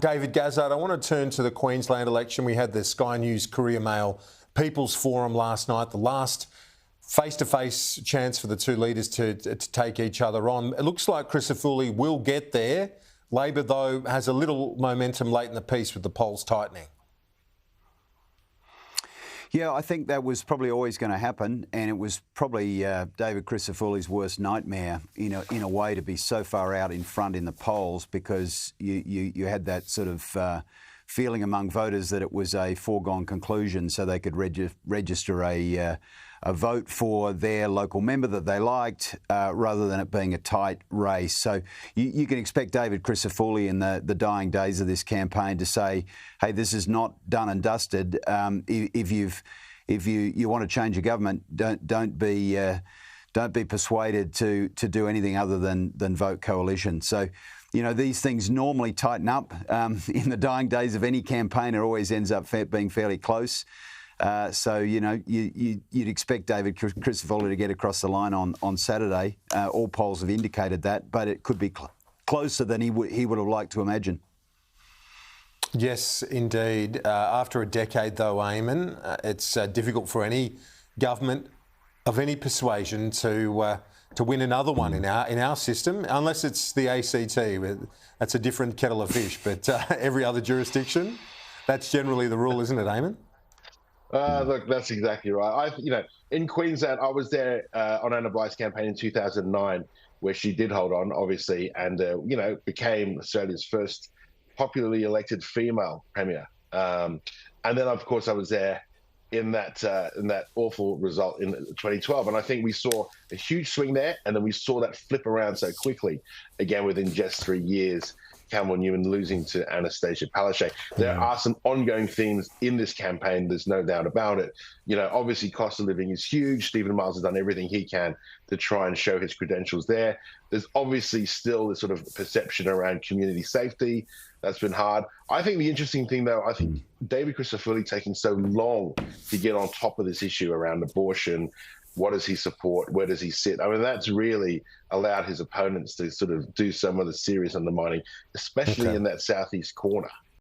David Gazard, I want to turn to the Queensland election. We had the Sky News Courier Mail People's Forum last night, the last face-to-face chance for the two leaders to take each other on. It looks like Crisafulli will get there. Labor, though, has a little momentum late in the piece with the polls tightening. Yeah, I think that was probably always going to happen, and it was probably David Crisafulli's worst nightmare, in a way, to be so far out in front in the polls, because you had that sort of feeling among voters that it was a foregone conclusion, so they could register a vote for their local member that they liked, rather than it being a tight race. So you can expect David Crisafulli in the dying days of this campaign to say, hey, this is not done and dusted. If you want to change a government, don't be persuaded to do anything other than vote coalition. So, these things normally tighten up. In the dying days of any campaign, it always ends up being fairly close. So, you'd expect David Crisafulli to get across the line on Saturday. All polls have indicated that, but it could be closer than he would have liked to imagine. Yes, indeed. After a decade, though, Eamon, it's difficult for any government of any persuasion to win another one in our system, unless it's the ACT. That's a different kettle of fish. But every other jurisdiction, that's generally the rule, isn't it, Eamon? Look, that's exactly right. In Queensland, I was there on Anna Blight's campaign in 2009, where she did hold on, obviously, and became Australia's first popularly elected female premier. And then, of course, I was there in that awful result in 2012, and I think we saw a huge swing there, and then we saw that flip around so quickly again within just 3 years. Campbell Newman losing to Anastasia Palaszczuk. There are some ongoing themes in this campaign. There's no doubt about it. Obviously, cost of living is huge. Stephen Miles has done everything he can to try and show his credentials there. There's obviously still this sort of perception around community safety. That's been hard. I think the interesting thing, though, I think David Crisafulli taking so long to get on top of this issue around abortion. What does he support? Where does he sit? I mean, that's really allowed his opponents to sort of do some of the serious undermining, especially in that southeast corner.